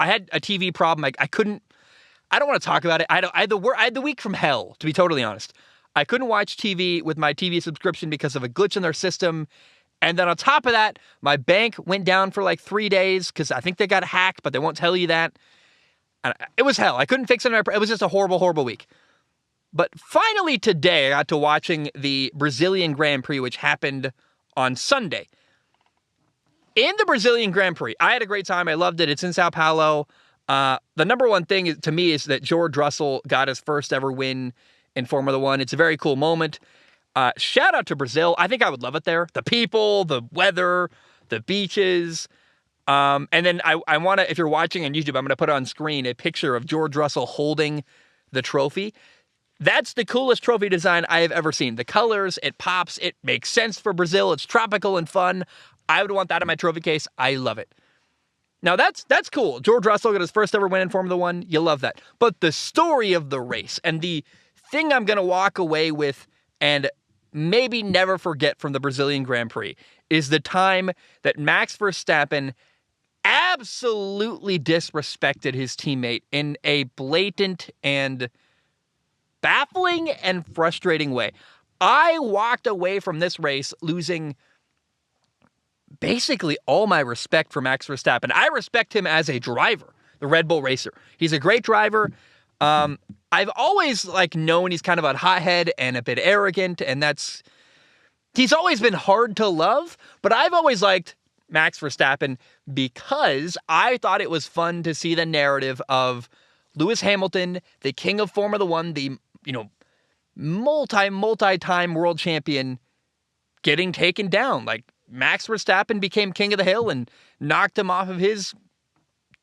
I had a TV problem. I couldn't. I don't want to talk about it. I had the week from hell, to be totally honest. I couldn't watch TV with my TV subscription because of a glitch in their system. And then on top of that, my bank went down for like 3 days because I think they got hacked, but they won't tell you that. And it was hell. I couldn't fix it. It was just a horrible, horrible week. But finally today, I got to watching the Brazilian Grand Prix, which happened on Sunday. In the Brazilian Grand Prix, I had a great time. I loved it. It's in Sao Paulo. The number one thing to me is that George Russell got his first ever win in Formula One. It's a very cool moment. Shout out to Brazil. I think I would love it there. The people, the weather, the beaches. And then I want to, if you're watching on YouTube, I'm going to put on screen a picture of George Russell holding the trophy. That's the coolest trophy design I have ever seen. The colors, it pops, it makes sense for Brazil. It's tropical and fun. I would want that in my trophy case. I love it. Now that's cool. George Russell got his first ever win in Formula One. You love that. But the story of the race and the thing I'm going to walk away with and maybe never forget from the Brazilian Grand Prix is the time that Max Verstappen absolutely disrespected his teammate in a blatant and baffling and frustrating way. I walked away from this race losing basically all my respect for Max Verstappen. I respect him as a driver, the Red Bull racer. He's a great driver. I've always known he's kind of a hothead and a bit arrogant, and he's always been hard to love, but I've always liked Max Verstappen because I thought it was fun to see the narrative of Lewis Hamilton, the king of Formula One, the multi-time world champion, getting taken down. Max Verstappen became king of the hill and knocked him off of his,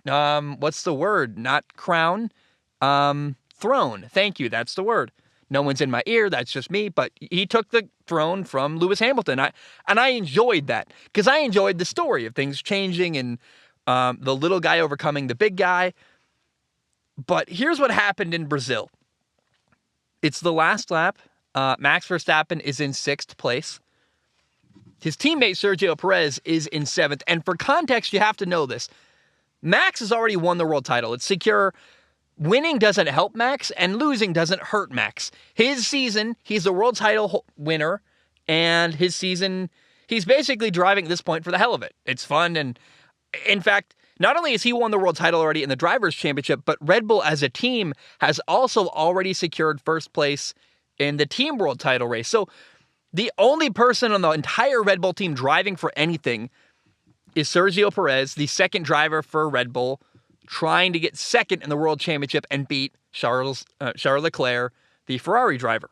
what's the word? Not crown, throne. Thank you. That's the word. No one's in my ear. That's just me. But he took the throne from Lewis Hamilton. I enjoyed that because I enjoyed the story of things changing and the little guy overcoming the big guy. But here's what happened in Brazil. It's the last lap. Max Verstappen is in 6th place. His teammate Sergio Perez is in 7th. And for context, you have to know this. Max has already won the world title. It's secure. Winning doesn't help Max, and losing doesn't hurt Max. His season, he's a world title winner, and his season, he's basically driving at this point for the hell of it. It's fun, and in fact, not only has he won the world title already in the Drivers' Championship, but Red Bull as a team has also already secured first place in the team world title race. So the only person on the entire Red Bull team driving for anything is Sergio Perez, the second driver for Red Bull, trying to get second in the World Championship and beat Charles Leclerc, the Ferrari driver.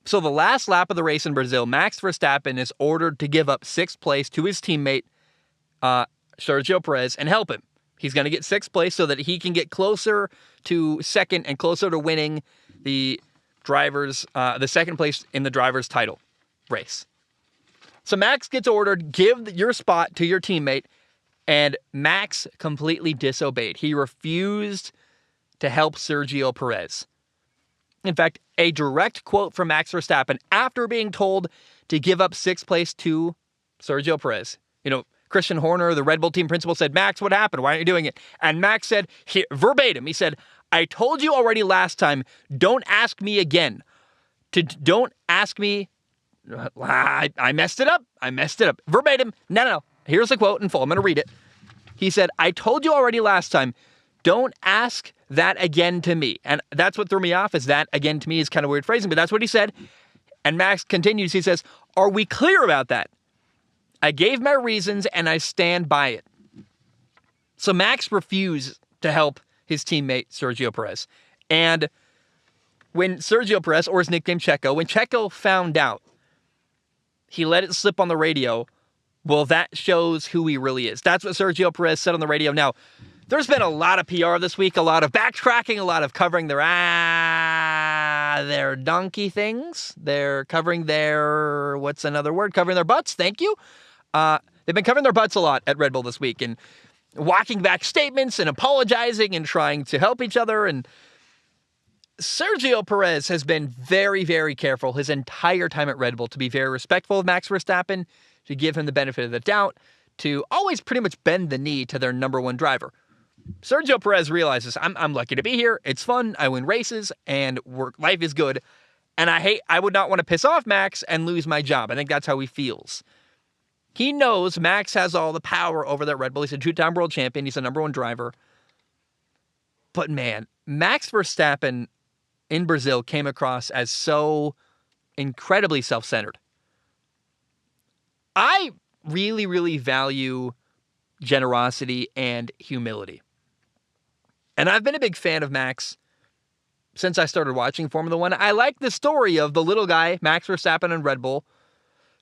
So the last lap of the race in Brazil, Max Verstappen is ordered to give up 6th place to his teammate, Sergio Perez, and help him. He's going to get 6th place so that he can get closer to second and closer to winning the second place in the driver's title race. So Max gets ordered, give your spot to your teammate, and Max completely disobeyed. He refused to help Sergio Perez. In fact, a direct quote from Max Verstappen after being told to give up 6th place to Sergio Perez. Christian Horner, the Red Bull team principal, said, "Max, what happened? Why aren't you doing it?" And Max said, verbatim, he said, "I told you already last time, don't ask me again. Don't ask me. I messed it up. Verbatim. No. Here's the quote in full. I'm going to read it. He said, "I told you already last time, don't ask that again to me." And that's what threw me off, is that again to me is kind of weird phrasing, but that's what he said. And Max continues, he says, "Are we clear about that? I gave my reasons and I stand by it." So Max refused to help his teammate Sergio Perez. And when Sergio Perez, or his nickname Checo, when Checo found out, he let it slip on the radio. Well, that shows who he really is. That's what Sergio Perez said on the radio. Now, there's been a lot of PR this week, a lot of backtracking, a lot of covering their donkey things. They're covering their, what's another word? Covering their butts. Thank you. They've been covering their butts a lot at Red Bull this week and walking back statements and apologizing and trying to help each other. And Sergio Perez has been very, very careful his entire time at Red Bull to be very respectful of Max Verstappen, to give him the benefit of the doubt, to always pretty much bend the knee to their number one driver. Sergio Perez realizes, I'm lucky to be here. It's fun. I win races and life is good. And I would not want to piss off Max and lose my job. I think that's how he feels. He knows Max has all the power over that Red Bull. He's a two-time world champion. He's the number one driver. But man, Max Verstappen in Brazil came across as so incredibly self-centered. I really, really value generosity and humility. And I've been a big fan of Max since I started watching Formula One. I like the story of the little guy, Max Verstappen and Red Bull,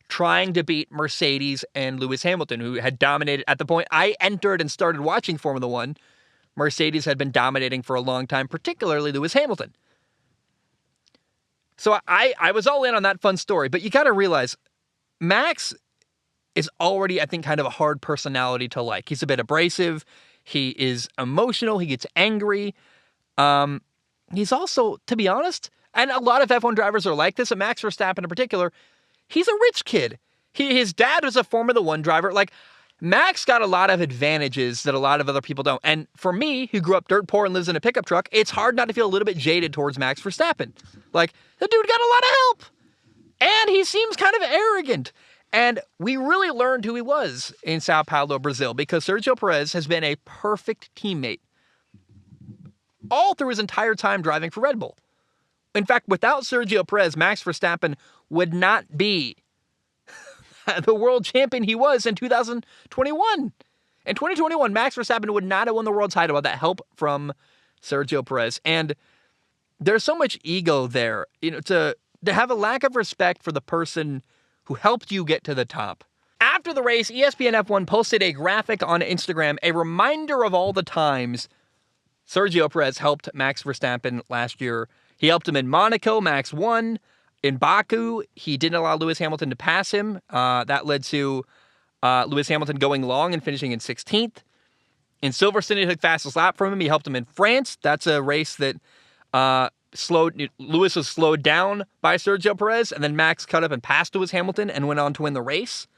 trying to beat Mercedes and Lewis Hamilton, who had dominated at the point I entered and started watching Formula One. Mercedes had been dominating for a long time, particularly Lewis Hamilton. So I was all in on that fun story, but you got to realize Max is already, I think, kind of a hard personality to like. He's a bit abrasive. He is emotional. He gets angry. He's also, to be honest, and a lot of F1 drivers are like this, and Max Verstappen in particular, he's a rich kid. His dad was a Formula One driver. Like, Max got a lot of advantages that a lot of other people don't. And for me, who grew up dirt poor and lives in a pickup truck, it's hard not to feel a little bit jaded towards Max Verstappen. Like, the dude got a lot of help. And he seems kind of arrogant. And we really learned who he was in Sao Paulo, Brazil, because Sergio Perez has been a perfect teammate all through his entire time driving for Red Bull. In fact, without Sergio Perez, Max Verstappen would not be the world champion he was in 2021. In 2021, Max Verstappen would not have won the world title without that help from Sergio Perez. And there's so much ego there, to have a lack of respect for the person who helped you get to the top. After the race, ESPN F1 posted a graphic on Instagram, a reminder of all the times Sergio Perez helped Max Verstappen last year. He helped him in Monaco, Max won. In Baku, he didn't allow Lewis Hamilton to pass him. That led to Lewis Hamilton going long and finishing in 16th. In Silverstone, he took fastest lap from him. He helped him in France. That's a race that Lewis was slowed down by Sergio Perez, and then Max cut up and passed Lewis Hamilton and went on to win the race.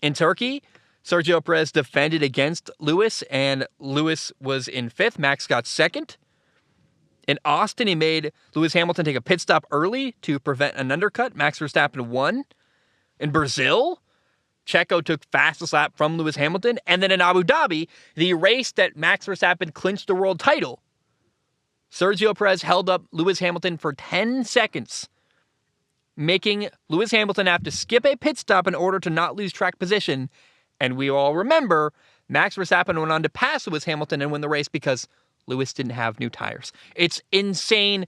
In Turkey, Sergio Perez defended against Lewis, and Lewis was in 5th. Max got 2nd. In Austin, he made Lewis Hamilton take a pit stop early to prevent an undercut. Max Verstappen won. In Brazil, Checo took fastest lap from Lewis Hamilton. And then in Abu Dhabi, the race that Max Verstappen clinched the world title, Sergio Perez held up Lewis Hamilton for 10 seconds, making Lewis Hamilton have to skip a pit stop in order to not lose track position. And we all remember Max Verstappen went on to pass Lewis Hamilton and win the race because Lewis didn't have new tires. It's insane.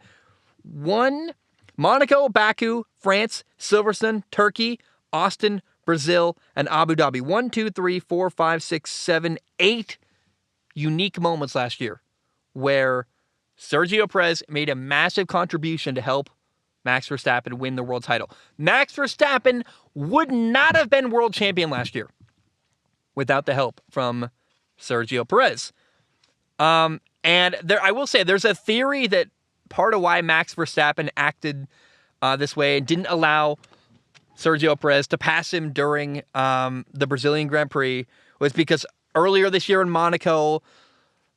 Monaco, Baku, France, Silverstone, Turkey, Austin, Brazil, and Abu Dhabi. 1, 2, 3, 4, 5, 6, 7, 8 unique moments last year where Sergio Perez made a massive contribution to help Max Verstappen win the world title. Max Verstappen would not have been world champion last year without the help from Sergio Perez. And I will say, there's a theory that part of why Max Verstappen acted this way and didn't allow Sergio Perez to pass him during the Brazilian Grand Prix was because earlier this year in Monaco,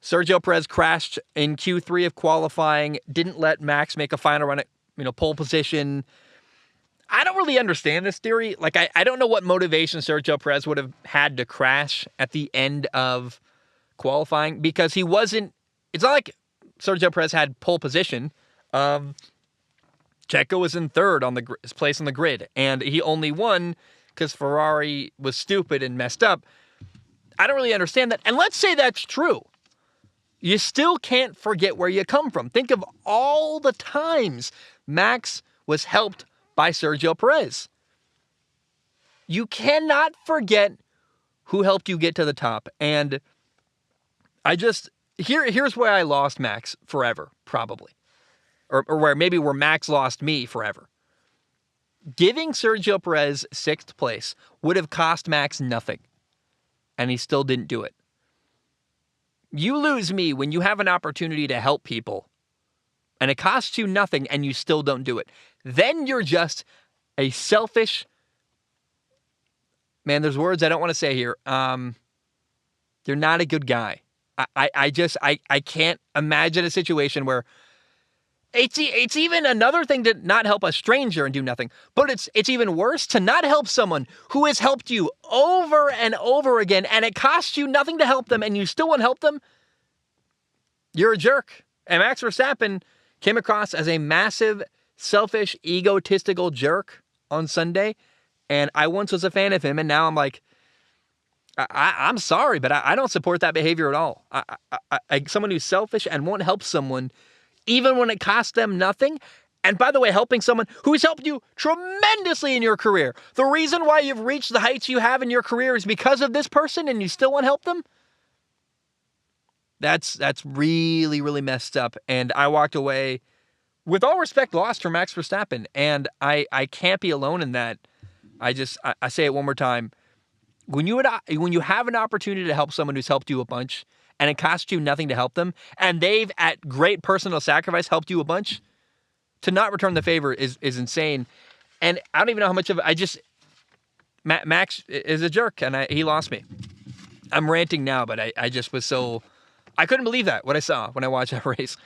Sergio Perez crashed in Q3 of qualifying, didn't let Max make a final run at pole position. I don't really understand this theory. Like, I don't know what motivation Sergio Perez would have had to crash at the end of qualifying because he wasn't. It's not like Sergio Perez had pole position. Checo was in 3rd on his place on the grid, and he only won because Ferrari was stupid and messed up. I don't really understand that. And let's say that's true. You still can't forget where you come from. Think of all the times Max was helped by Sergio Perez. You cannot forget who helped you get to the top. And here's where I lost Max forever, probably. Or where Max lost me forever. Giving Sergio Perez 6th place would have cost Max nothing. And he still didn't do it. You lose me when you have an opportunity to help people and it costs you nothing and you still don't do it. Then you're just a selfish, man, there's words I don't want to say here. You're not a good guy. I can't imagine a situation where it's even another thing to not help a stranger and do nothing, but it's even worse to not help someone who has helped you over and over again, and it costs you nothing to help them, and you still won't help them. You're a jerk. And Max Verstappen came across as a massive, selfish, egotistical jerk on Sunday, and I once was a fan of him, and now I'm like, I'm sorry, but I don't support that behavior at all. Someone who's selfish and won't help someone, even when it costs them nothing. And by the way, helping someone who's helped you tremendously in your career. The reason why you've reached the heights you have in your career is because of this person, and you still won't help them? That's really, really messed up. And I walked away, with all respect, lost for Max Verstappen. And I can't be alone in that. I say it one more time. When you have an opportunity to help someone who's helped you a bunch, and it costs you nothing to help them, and they've, at great personal sacrifice, helped you a bunch, to not return the favor is insane. And I don't even know how much of it. Max is a jerk, and he lost me. I'm ranting now, but I just was so, I couldn't believe that, what I saw when I watched that race.